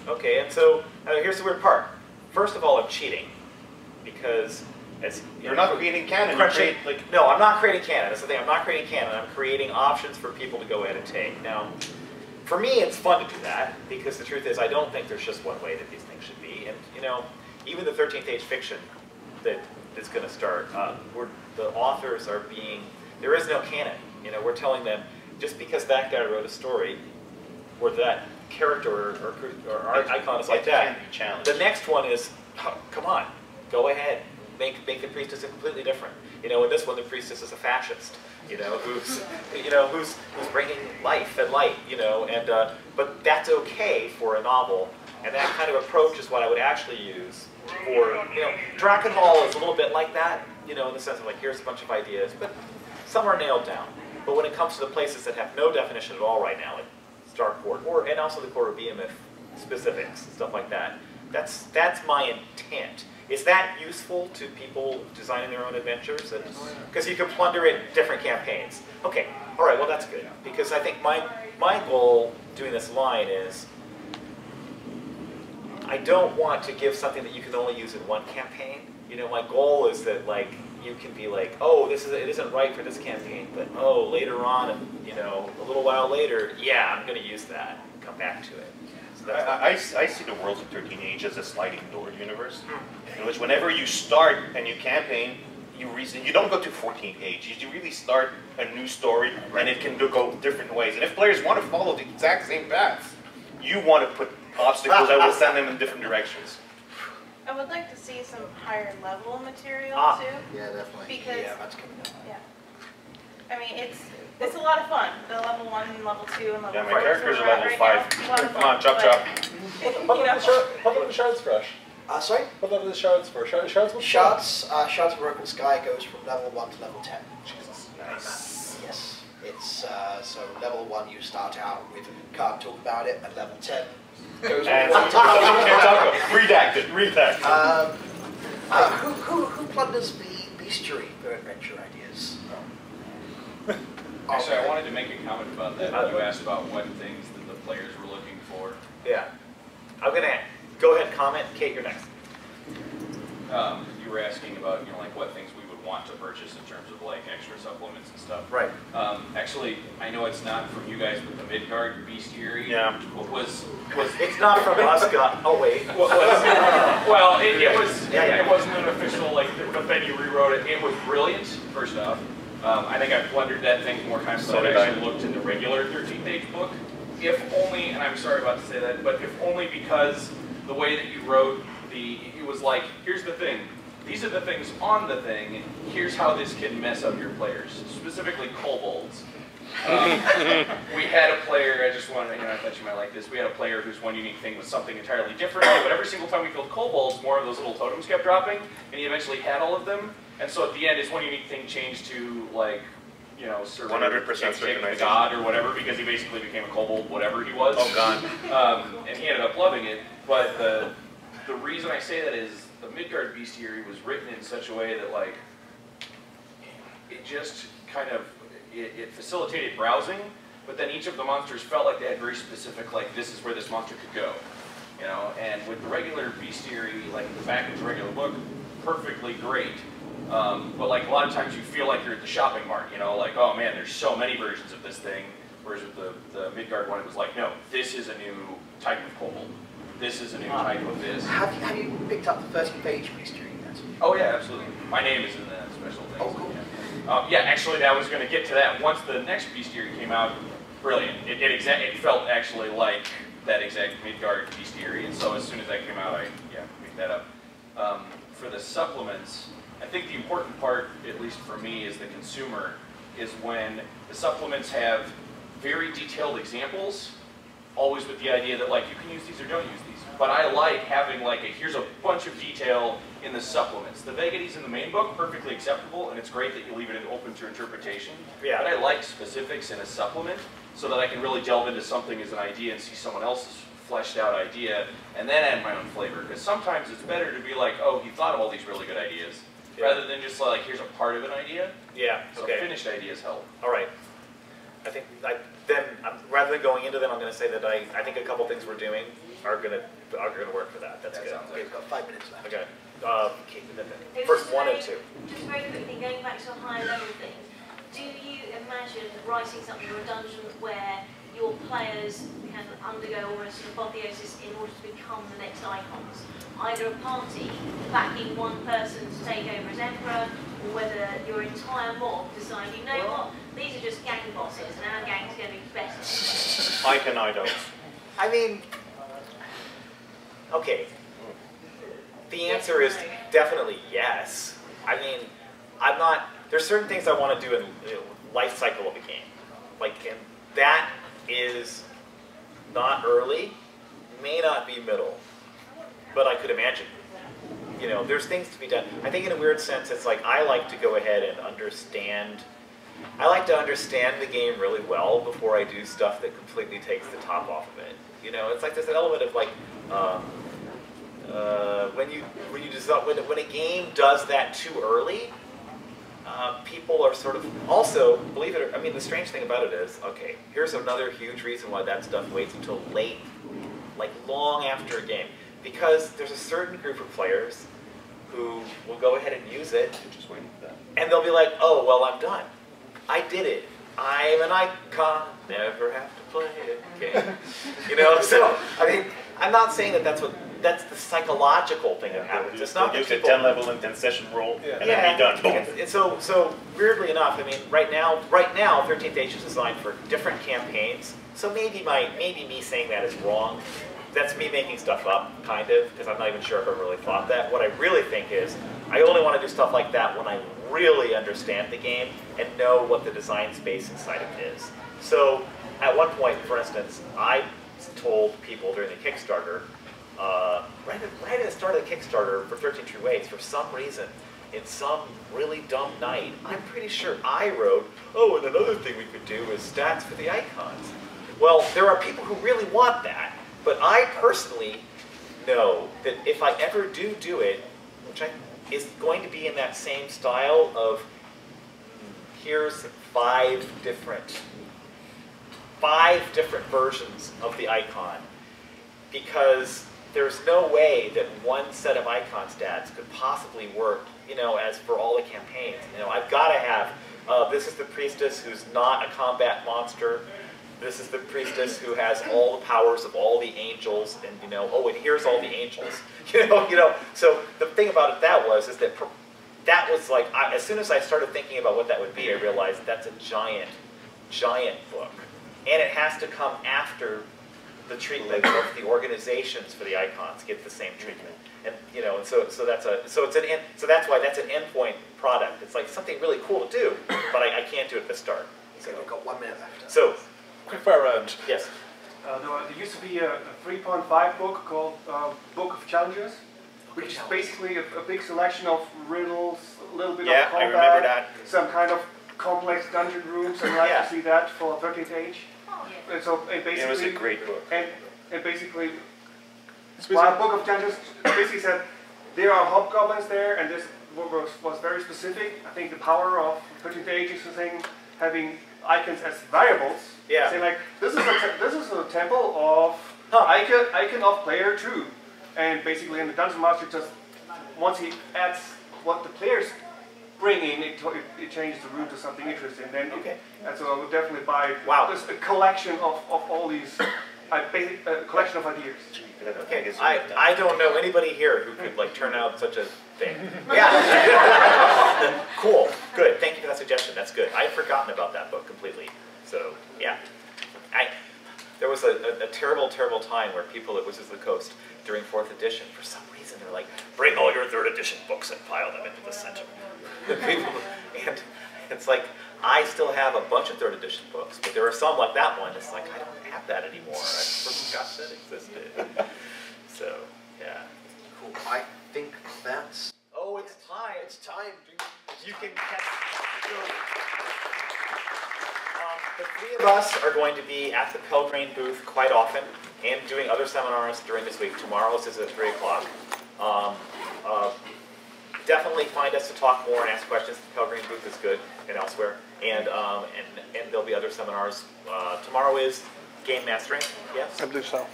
Okay, and so here's the weird part. First of all, I'm cheating because you're not creating canon. No, I'm not creating canon. That's the thing. I'm not creating canon. I'm creating options for people to go ahead and take. Now, for me, it's fun to do that because the truth is, I don't think there's just one way that these things should be. And you know, even the 13th age fiction that's going to start, the authors are being. There is no canon. You know, we're telling them just because that guy wrote a story, or that character or icon is like that. The next one is, oh, come on, go ahead, make the priestess completely different. You know, in this one, the priestess is a fascist. You know, who's bringing life and light. You know, and but that's okay for a novel, and that kind of approach is what I would actually use for, you know, Drakenhall is a little bit like that. You know, in the sense of like, here's a bunch of ideas, but some are nailed down. But when it comes to the places that have no definition at all right now, like Starport, and also the Core of Behemoth specifics and stuff like that, that's my intent. Is that useful to people designing their own adventures? Because you can plunder it in different campaigns. Okay, all right, well that's good. Because I think my goal doing this line is, I don't want to give something that you can only use in one campaign. You know, my goal is that like, you can be like, oh, it isn't right for this campaign, but oh, later on, you know, a little while later, yeah, I'm going to use that. Come back to it. So I see the Worlds of 13 Age as a sliding door universe, in which whenever you start a new campaign, you don't go to 14th age. You really start a new story, and it can go different ways. And if players want to follow the exact same paths, you want to put obstacles that will send them in different directions. I would like to see some higher level material too. Yeah, definitely. Because that's coming up. Yeah, I mean it's a lot of fun. The level 1 and level 2 and level 4. Yeah, my characters are level 5. Come on, chop chop. What level the shards for? Sorry? What level are the shards for? Shards of Oracle Sky goes from level 1 to level 10. Jesus. Nice. Yes. It's so level 1 you start out with, can't talk about it, and level 10 goes and redacted. Who plunders the bestiary for adventure ideas? Actually, I wanted to make a comment about that. You asked about what things that the players were looking for. Yeah. I'm going to go ahead and comment. Kate, you're next. You were asking about, you know, like what things we would want to purchase in terms of like extra supplements and stuff. Right. Actually, I know it's not from you guys, but the Midgard bestiary. Yeah. Was it's not from us. Oh wait. Well, it wasn't an official like, but then you rewrote it. It was brilliant. First off, I think I plundered that thing more times than I've actually looked in the regular 13th Age book. If only, and I'm sorry about to say that, but if only because the way that you wrote it was like, here's the thing. These are the things on the thing. Here's how this can mess up your players, specifically kobolds. We had a player, I just wanted, I thought you might like this. We had a player whose one unique thing was something entirely different, but every single time we killed kobolds, more of those little totems kept dropping, and he eventually had all of them. And so at the end, his one unique thing changed to like, 100% the god or whatever, because he basically became a kobold, whatever he was. Oh god. And he ended up loving it. But the reason I say that is the Midgard bestiary was written in such a way that like it just kind of it facilitated browsing, but then each of the monsters felt like they had very specific, like this is where this monster could go, And with the regular bestiary, like the back of the regular book, perfectly great. But like a lot of times you feel like you're at the shopping mart, like, oh man, there's so many versions of this thing. Whereas with the Midgard one, it was like, no, this is a new type of kobold. This is a new type of this. Have you picked up the 13th Age bestiary yet? Oh yeah, absolutely. My name is in that special thing. Oh, cool. Yeah, actually, I was going to get to that. Once the next bestiary came out, brilliant. It felt actually like that exact Midgard bestiary, and so as soon as that came out, I picked that up. for the supplements, I think the important part, at least for me as the consumer, is when the supplements have very detailed examples, always with the idea that like you can use these or don't use these. But I like having like here's a bunch of detail in the supplements. The vagaries in the main book, perfectly acceptable, and it's great that you leave it open to interpretation. Yeah. But I like specifics in a supplement so that I can really delve into something as an idea and see someone else's fleshed out idea and then add my own flavor. Because sometimes it's better to be like, oh, he thought of all these really good ideas, rather than just like, here's a part of an idea. Yeah, so okay. Finished ideas help. All right. I think then rather than going into them, I'm going to say that I think a couple things we're doing are going to work for that. That's good. Sounds like we've got 5 minutes left. Okay. First 1 and 2. Just very quickly, going back to a higher level thing, do you imagine writing something or a dungeon where your players can undergo almost an apotheosis in order to become the next icons? Either a party backing one person to take over as emperor, or whether your entire mob decide, you know what, these are just gang bosses and our gang's going to be better. Icon idols. I mean, okay. The answer is definitely yes. I mean, there's certain things I want to do in the life cycle of a game. Like, and that is not early, may not be middle, but I could imagine. You know, there's things to be done. I think in a weird sense, it's like I like to go ahead and understand. I like to understand the game really well before I do stuff that completely takes the top off of it. You know, it's like there's an element of like when a game does that too early, people are sort of also, believe it or, I mean, the strange thing about it is, okay, here's another huge reason why that stuff waits until late, like long after a game. Because there's a certain group of players who will go ahead and use it, Just waiting for that. and they'll be like, oh, well, I'm done. I did it. I'm an icon, never have to play a game. You know, so, I mean, I'm not saying that that's the psychological thing that happens. It's not that use a people... 10 level and 10 session roll, and then be done. Boom. And so weirdly enough, I mean, right now, 13th Age is designed for different campaigns. So maybe me saying that is wrong. That's me making stuff up, kind of, because I'm not even sure if I really thought that. What I really think is, I only want to do stuff like that when I really understand the game and know what the design space inside of it is. So, at one point, for instance, I told people during the Kickstarter, right at the start of the Kickstarter for 13 True Ways, for some reason, in some really dumb night, I'm pretty sure I wrote, oh, and another thing we could do is stats for the icons. Well, there are people who really want that. But I personally know that if I ever do it, which is going to be in that same style of, here's five different versions of the icon, because there's no way that one set of icon stats could possibly work, you know, as for all the campaigns. You know, I've got to have, this is the priestess who's not a combat monster. This is the priestess who has all the powers of all the angels, and you know, oh, and here's all the angels, you know. So the thing about it that was like, as soon as I started thinking about what that would be, I realized that's a giant book, and it has to come after the treatment of the organizations for the icons get the same treatment, and you know, and so that's why that's an endpoint product. It's like something really cool to do, but I can't do it at the start. So we've got 1 minute left. So. Quick fire round. Yes. There used to be a 3.5 book called Book of Challenges, which is basically a big selection of riddles, a little bit of combat, I remember that. some kind of complex dungeon rooms, and I like to see that for 13th Age. And so basically, it was a great book. And basically, Book of Challenges basically said there are hobgoblins there, and this was very specific. I think the power of 13th Age is the thing, having icons as variables. Yeah. Saying like, this is a temple of icon of player 2. And basically in the Dungeon Master, just once he adds what the players bring in, it changes the room to something interesting. Then and so I would definitely buy just a collection of all these, a collection of ideas. Okay, I don't know anybody here who could like turn out such a thing. Yeah. Cool. Good. Thank you for that suggestion. That's good. I had forgotten about that book completely. So yeah, there was a terrible, terrible time where people at Wizards of the Coast during 4th edition, for some reason, they're like, bring all your 3rd edition books and pile them into the center. And it's like, I still have a bunch of 3rd edition books, but there are some like that one. It's like, I don't have that anymore. I forgot that existed. So, yeah. Cool. I think that's... Oh, it's time. It's time. You can catch... The 3 of us are going to be at the Pelgrane booth quite often and doing other seminars during this week. Tomorrow's is at 3 o'clock. Definitely find us to talk more and ask questions. The Pelgrane booth is good and elsewhere. And there'll be other seminars. Tomorrow is game mastering, yes? I believe so.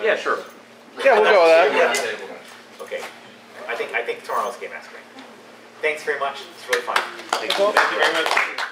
Yeah, sure. Yeah, we'll go with that. Yeah. Okay. I think tomorrow's game mastering. Thanks very much. It's really fun. Thank you very much.